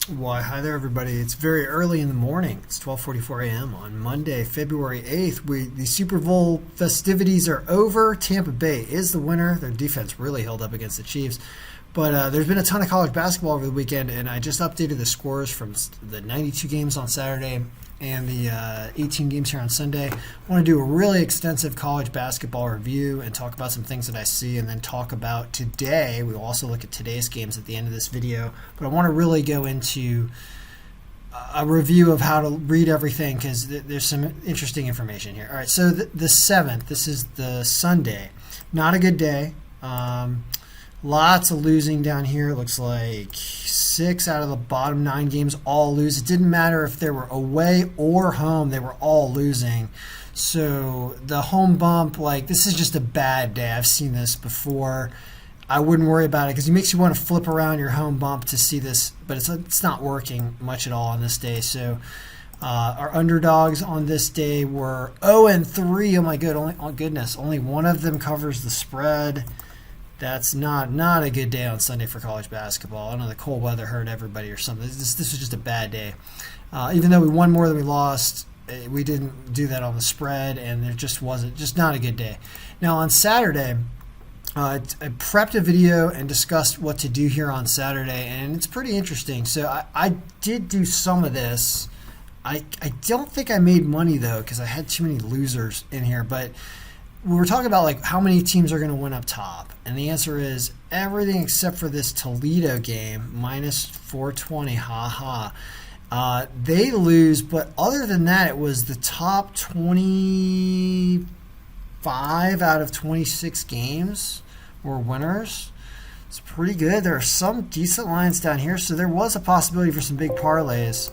Why, hi there, everybody. It's very early in the morning. It's 12:44 a.m. on Monday, February 8th. The Super Bowl festivities are over. Tampa Bay is the winner. Their defense really held up against the Chiefs. But there's been a ton of college basketball over the weekend, and I just updated the scores from the 92 games on Saturday and the 18 games here on Sunday. I want to do a really extensive college basketball review and talk about some things that I see, and then talk about today. We will also look at today's games at the end of this video, but I want to really go into a review of how to read everything because there's some interesting information here. All right, so the 7th, this is the Sunday. Not a good day. Lots of losing down here. It looks like 6 out of the bottom 9 games all lose. It didn't matter if they were away or home. They were all losing. So the home bump, this is just a bad day. I've seen this before. I wouldn't worry about it because it makes you want to flip around your home bump to see this, but it's not working much at all on this day. So our underdogs on this day were 0-3. Oh, goodness. Only one of them covers the spread. That's not a good day on Sunday for college basketball. I know the cold weather hurt everybody or something. This was just a bad day. Even though we won more than we lost, we didn't do that on the spread, and there just not a good day. Now on Saturday, I prepped a video and discussed what to do here on Saturday, and it's pretty interesting. So I did do some of this. I don't think I made money, though, because I had too many losers in here, but we were talking about how many teams are going to win up top, and the answer is everything except for this Toledo game, minus 420, they lose, but other than that, it was the top 25 out of 26 games were winners. It's pretty good. There are some decent lines down here, so there was a possibility for some big parlays.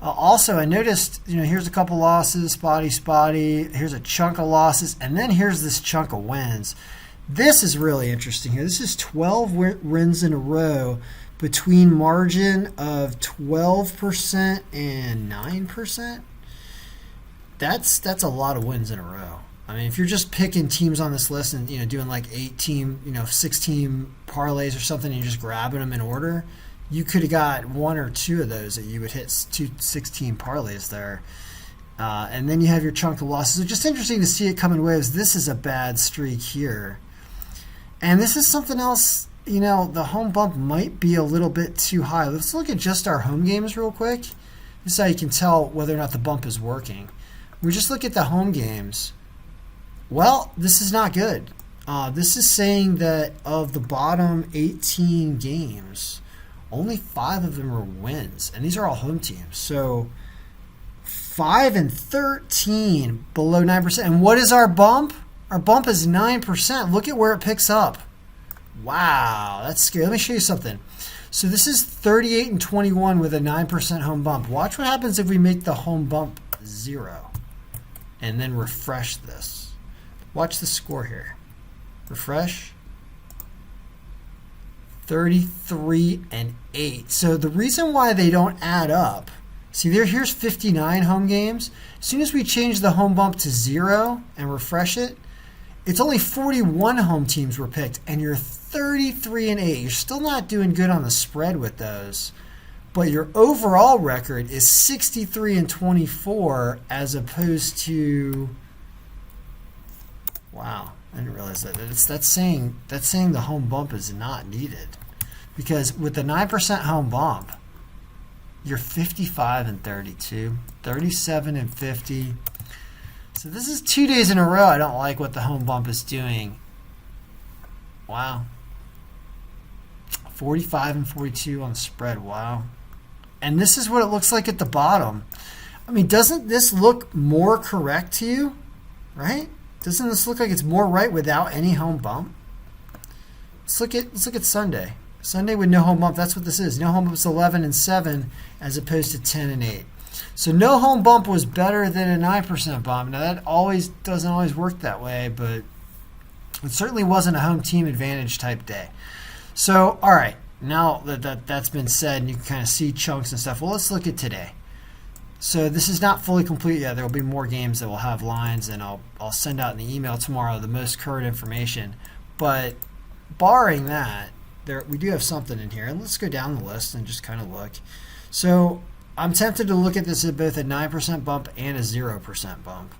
Also, I noticed, here's a couple losses, spotty. Here's a chunk of losses, and then here's this chunk of wins. This is really interesting here. This is 12 wins in a row between margin of 12% and 9%. That's a lot of wins in a row. I mean, if you're just picking teams on this list and doing 8-team, 6-team parlays or something, and you're just grabbing them in order, you could have got 1 or 2 of those that you would hit 2 16 parlays there. And then you have your chunk of losses. So just interesting to see it come in waves. This is a bad streak here. And this is something else, the home bump might be a little bit too high. Let's look at just our home games real quick. This is how you can tell whether or not the bump is working. We just look at the home games. Well, this is not good. This is saying that of the bottom 18 games, only 5 of them are wins, and these are all home teams. So 5-13 below 9%. And what is our bump? Our bump is 9%. Look at where it picks up. Wow, that's scary. Let me show you something. So this is 38-21 with a 9% home bump. Watch what happens if we make the home bump 0 and then refresh this. Watch the score here. Refresh. 33-8. So the reason why they don't add up, see here's 59 home games. As soon as we change the home bump to 0 and refresh it, it's only 41 home teams were picked, and you're 33-8. You're still not doing good on the spread with those, but your overall record is 63-24 as opposed to, wow, I didn't realize that. That's saying the home bump is not needed. Because with the 9% home bump, you're 55-32, 37-50. So this is 2 days in a row. I don't like what the home bump is doing. Wow. 45-42 on the spread. Wow. And this is what it looks like at the bottom. I mean, doesn't this look more correct to you? Right? Doesn't this look like it's more right without any home bump? Let's look at Sunday. Sunday with no home bump, that's what this is. No home bump is 11-7 as opposed to 10-8. So no home bump was better than a 9% bump. Now that doesn't always work that way, but it certainly wasn't a home team advantage type day. So, all right, now that's been said and you can kind of see chunks and stuff, well, let's look at today. So this is not fully complete yet. There will be more games that will have lines, and I'll send out in the email tomorrow the most current information. But barring that, we do have something in here. And let's go down the list and just kind of look. So I'm tempted to look at this at both a 9% bump and a 0% bump.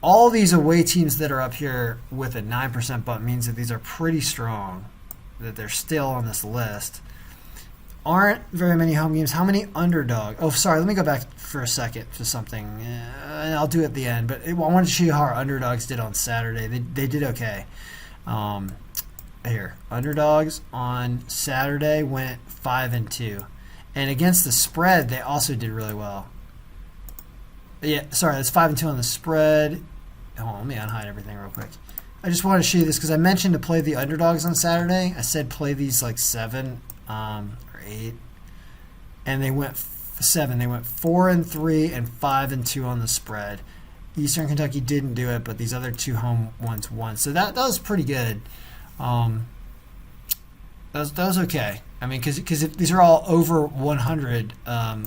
All these away teams that are up here with a 9% bump means that these are pretty strong, that they're still on this list. Aren't very many home games. How many underdog? Oh, sorry. Let me go back for a second to something. I'll do it at the end. But I wanted to show you how our underdogs did on Saturday. They did okay. Here, underdogs on Saturday went 5-2, and against the spread, they also did really well. Yeah, sorry, that's 5-2 on the spread. Hold on, let me unhide everything real quick. I just wanted to show you this because I mentioned to play the underdogs on Saturday. I said play these like 7 or 8, and they went 7. They went 4-3 and 5-2 on the spread. Eastern Kentucky didn't do it, but these other 2 home ones won. So that was pretty good. That was okay. I mean, because these are all over 100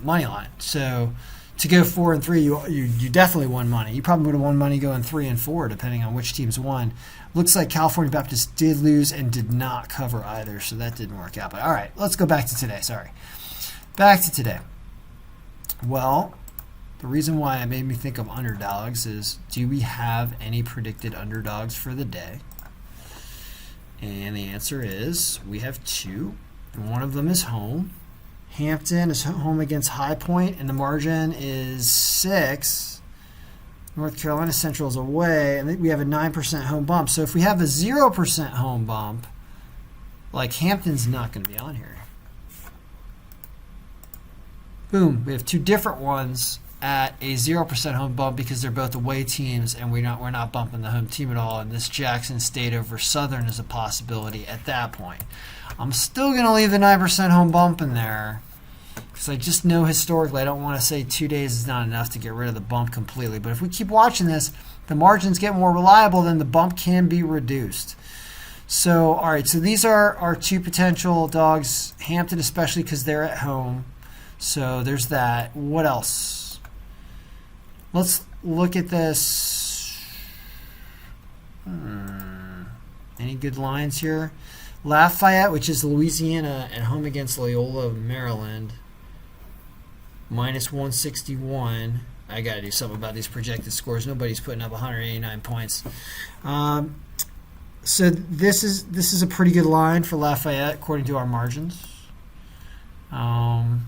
money line. So to go 4-3, you definitely won money. You probably would have won money going 3-4, depending on which teams won. Looks like California Baptist did lose and did not cover either, so that didn't work out. But all right, let's go back to today. Sorry, back to today. Well, the reason why it made me think of underdogs is, do we have any predicted underdogs for the day? And the answer is we have 2, and one of them is home. Hampton is home against High Point, and the margin is 6. North Carolina Central is away, and we have a 9% home bump. So if we have a 0% home bump, like Hampton's not going to be on here. Boom, we have 2 different ones at a 0% home bump because they're both away teams, and we're not bumping the home team at all. And this Jackson State over Southern is a possibility at that point. I'm still going to leave the 9% home bump in there because I just know historically I don't want to say 2 days is not enough to get rid of the bump completely. But if we keep watching this, the margins get more reliable, then the bump can be reduced. So, all right, so these are our 2 potential dogs, Hampton especially because they're at home. So there's that. What else? Let's look at this. Any good lines here? Lafayette, which is Louisiana, at home against Loyola, Maryland, minus 161. I got to do something about these projected scores. Nobody's putting up 189 points. So this is a pretty good line for Lafayette according to our margins. What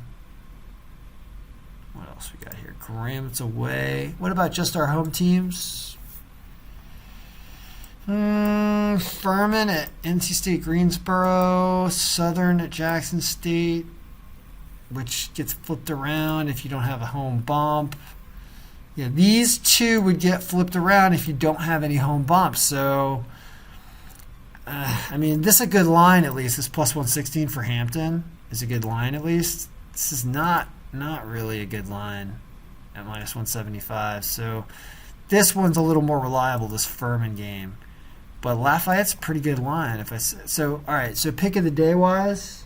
else we got here? Graham's away. What about just our home teams? Furman at NC State Greensboro, Southern at Jackson State, which gets flipped around if you don't have a home bump. Yeah, these 2 would get flipped around if you don't have any home bumps. So, I mean, this is a good line at least. This plus 116 for Hampton is a good line at least. This is not really a good line at minus 175. So this one's a little more reliable, this Furman game. But Lafayette's a pretty good line. So all right, so pick of the day wise,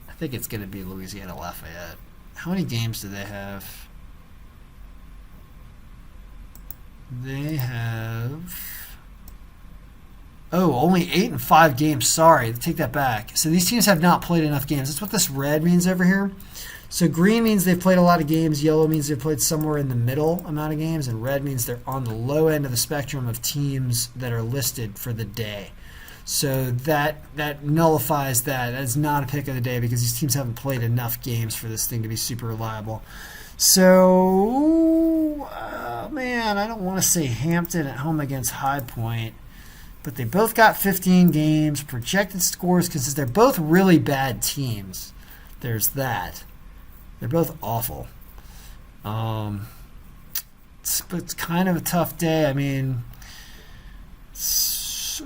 I think it's going to be Louisiana Lafayette. How many games do they have? They have only 8 and 5 games. Sorry, take that back. So these teams have not played enough games. That's what this red means over here. So green means they've played a lot of games. Yellow means they've played somewhere in the middle amount of games. And red means they're on the low end of the spectrum of teams that are listed for the day. So that nullifies that. That's not a pick of the day because these teams haven't played enough games for this thing to be super reliable. So, man, I don't want to say Hampton at home against High Point. But they both got 15 games, projected scores, because they're both really bad teams. There's that. They're both awful. It's kind of a tough day. I mean,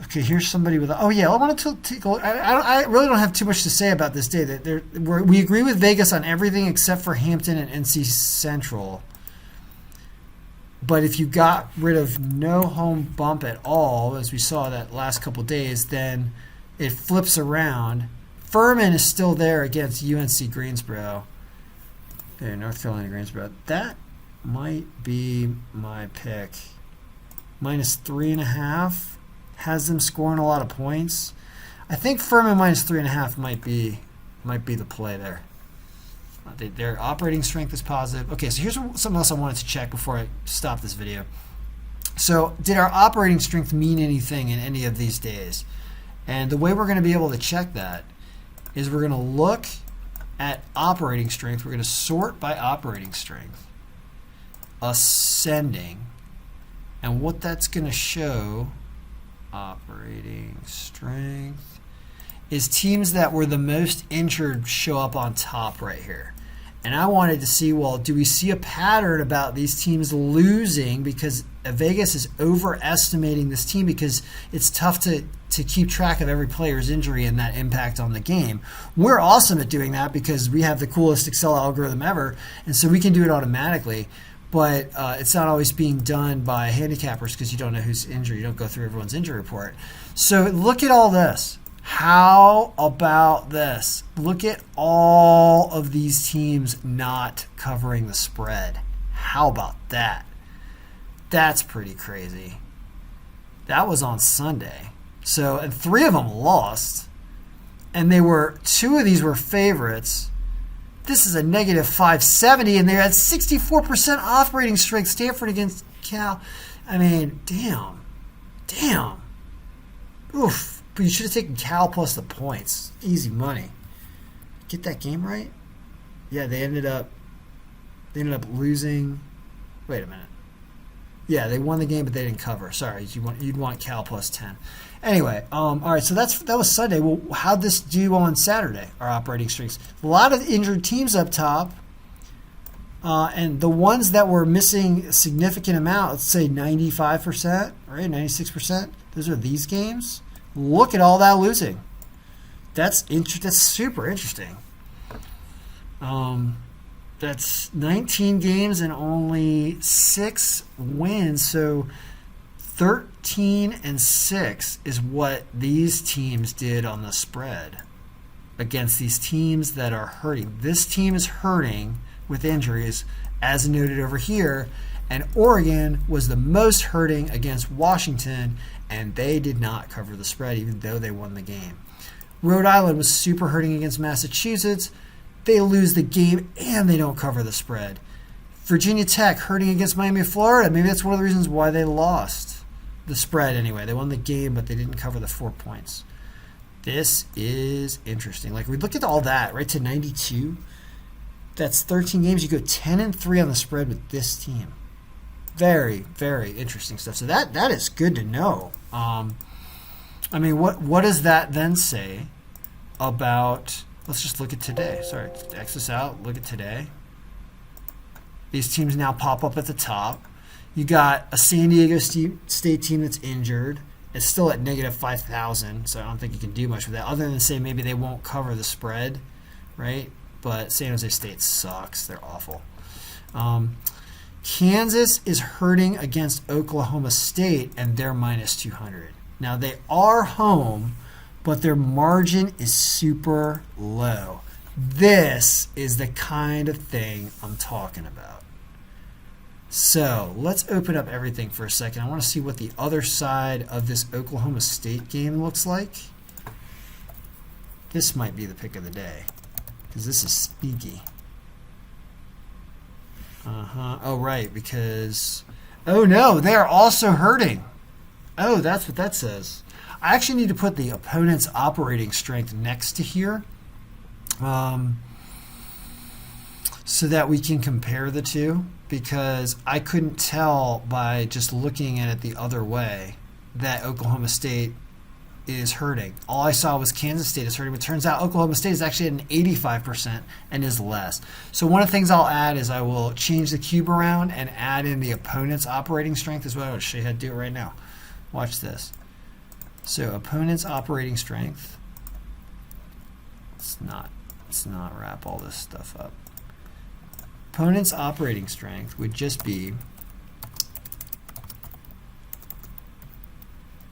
okay, here's somebody with... I wanted to take a look. I really don't have too much to say about this day. We agree with Vegas on everything except for Hampton and NC Central. But if you got rid of no home bump at all, as we saw that last couple of days, then it flips around. Furman is still there against UNC Greensboro. Okay, North Carolina Greensboro. That might be my pick. Minus 3.5 has them scoring a lot of points. I think Furman minus 3.5 might be the play there. Their operating strength is positive. Okay, so here's something else I wanted to check before I stop this video. So did our operating strength mean anything in any of these days? And the way we're going to be able to check that is we're going to look at operating strength. We're going to sort by operating strength, ascending, and what that's going to show, operating strength, is teams that were the most injured show up on top right here. And I wanted to see, well, do we see a pattern about these teams losing because Vegas is overestimating this team because it's tough to keep track of every player's injury and that impact on the game. We're awesome at doing that because we have the coolest Excel algorithm ever, and so we can do it automatically. But it's not always being done by handicappers because you don't know who's injured. You don't go through everyone's injury report. So look at all this. How about this? Look at all of these teams not covering the spread. How about that? That's pretty crazy. That was on Sunday. So, and 3 of them lost. And two of these were favorites. This is a negative 570, and they had 64% operating strength. Stanford against Cal. I mean, damn. Oof. But you should have taken Cal plus the points. Easy money. Get that game right? Yeah, they ended up losing. Wait a minute. Yeah, they won the game, but they didn't cover. Sorry, you'd want Cal plus 10. Anyway, all right. So that was Sunday. Well, how'd this do on Saturday? Our operating strengths. A lot of injured teams up top, and the ones that were missing a significant amount. Let's say 95%, right? 96%. Those are these games. Look at all that losing. That's super interesting. That's 19 games and only 6 wins. So 13-6 is what these teams did on the spread against these teams that are hurting. This team is hurting with injuries, as noted over here. And Oregon was the most hurting against Washington, and they did not cover the spread, even though they won the game. Rhode Island was super hurting against Massachusetts. They lose the game, and they don't cover the spread. Virginia Tech hurting against Miami of Florida. Maybe that's one of the reasons why they lost the spread anyway. They won the game, but they didn't cover the 4 points. This is interesting. Like, we look at all that, right, to 92. That's 13 games. You go 10-3 on the spread with this team. Very, very interesting stuff. So that is good to know. I mean, what does that then say about? Let's just look at today. Sorry, X this out. Look at today. These teams now pop up at the top. You got a San Diego State team that's injured. It's still at negative 5,000, so I don't think you can do much with that, other than say maybe they won't cover the spread, right? But San Jose State sucks. They're awful. Kansas is hurting against Oklahoma State, and they're minus 200. Now, they are home, but their margin is super low. This is the kind of thing I'm talking about. So let's open up everything for a second. I want to see what the other side of this Oklahoma State game looks like. This might be the pick of the day because this is sneaky. Oh, right, because... Oh, no, they're also hurting. Oh, that's what that says. I actually need to put the opponent's operating strength next to here so that we can compare the two, because I couldn't tell by just looking at it the other way that Oklahoma State is hurting. All I saw was Kansas State is hurting, but it turns out Oklahoma State is actually at an 85% and is less. So one of the things I'll add is I will change the cube around and add in the opponent's operating strength as well. I'll show you how to do it right now. Watch this. So opponent's operating strength. Let's not wrap all this stuff up. Opponent's operating strength would just be,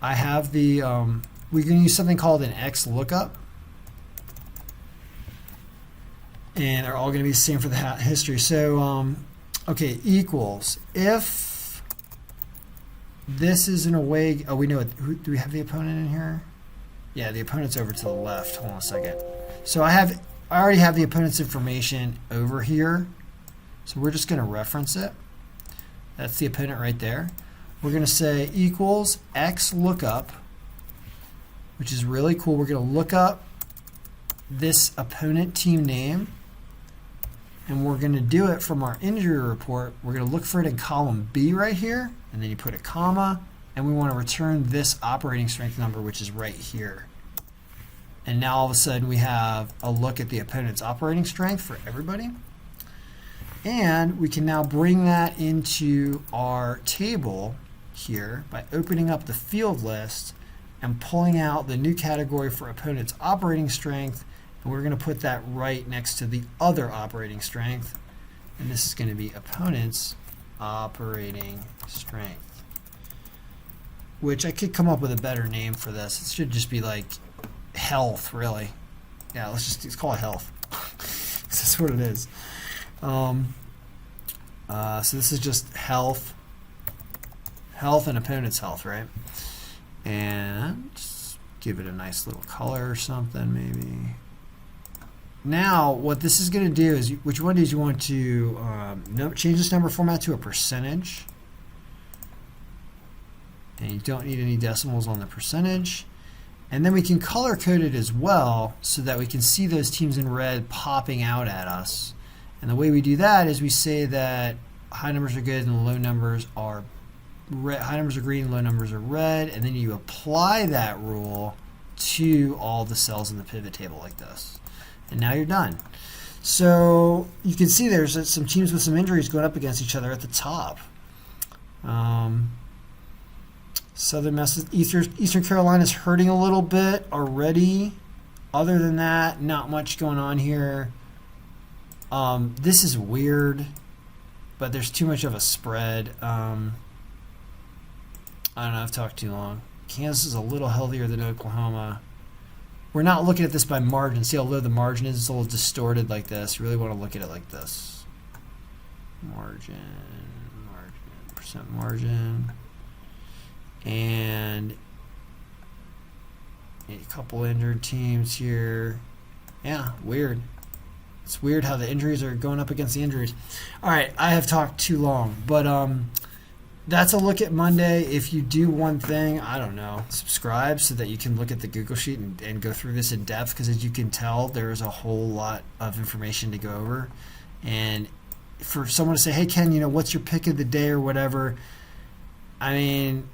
I have the, we can use something called an X lookup, and they're all going to be the same for the history. So, okay, equals, if this is an away, oh, we know it, do we have the opponent in here? Yeah, the opponent's over to the left. Hold on a second. So I have I already have the opponent's information over here, so we're just going to reference it. That's the opponent right there. We're going to say equals X lookup, which is really cool. We're going to look up this opponent team name, and we're going to do it from our injury report. We're going to look for it in column B right here, and then you put a comma, and we want to return this operating strength number, which is right here. And now all of a sudden we have a look at the opponent's operating strength for everybody. And we can now bring that into our table here by opening up the field list and pulling out the new category for opponent's operating strength. And we're going to put that right next to the other operating strength. And this is going to be opponent's operating strength, which I could come up with a better name for this. It should just be like health, really. Yeah, let's call it health. This is what it is. So this is just health and opponent's health, right? And just give it a nice little color or something, maybe. Now, what this is going to do is, which one is you want to change this number format to a percentage. And you don't need any decimals on the percentage. And then we can color code it as well so that we can see those teams in red popping out at us. And the way we do that is we say that high numbers are good and low numbers are red. High numbers are green, low numbers are red. And then you apply that rule to all the cells in the pivot table like this. And now you're done. So you can see there's some teams with some injuries going up against each other at the top. Eastern Carolina is hurting a little bit already. Other than that, not much going on here. This is weird, but there's too much of a spread. I don't know, I've talked too long. Kansas is a little healthier than Oklahoma. We're not looking at this by margin. See how low the margin is? It's a little distorted like this. You really want to look at it like this. Margin, percent margin. And a couple injured teams here. Yeah, weird. It's weird how the injuries are going up against the injuries. All right, I have talked too long, but that's a look at Monday. If you do one thing, I don't know, subscribe so that you can look at the Google Sheet and go through this in depth, because as you can tell, there's a whole lot of information to go over. And for someone to say, hey, Ken, what's your pick of the day or whatever, I mean,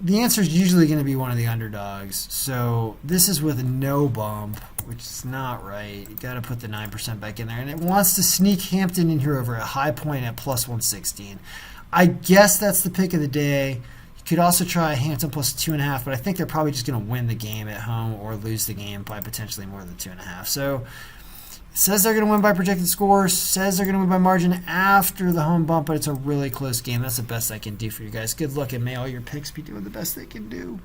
the answer is usually going to be one of the underdogs. So this is with no bump, which is not right. You got to put the 9% back in there. And it wants to sneak Hampton in here over a high point at plus 116. I guess that's the pick of the day. You could also try Hampton plus 2.5, but I think they're probably just going to win the game at home or lose the game by potentially more than 2.5. So it says they're going to win by projected scores, says they're going to win by margin after the home bump, but it's a really close game. That's the best I can do for you guys. Good luck, and may all your picks be doing the best they can do.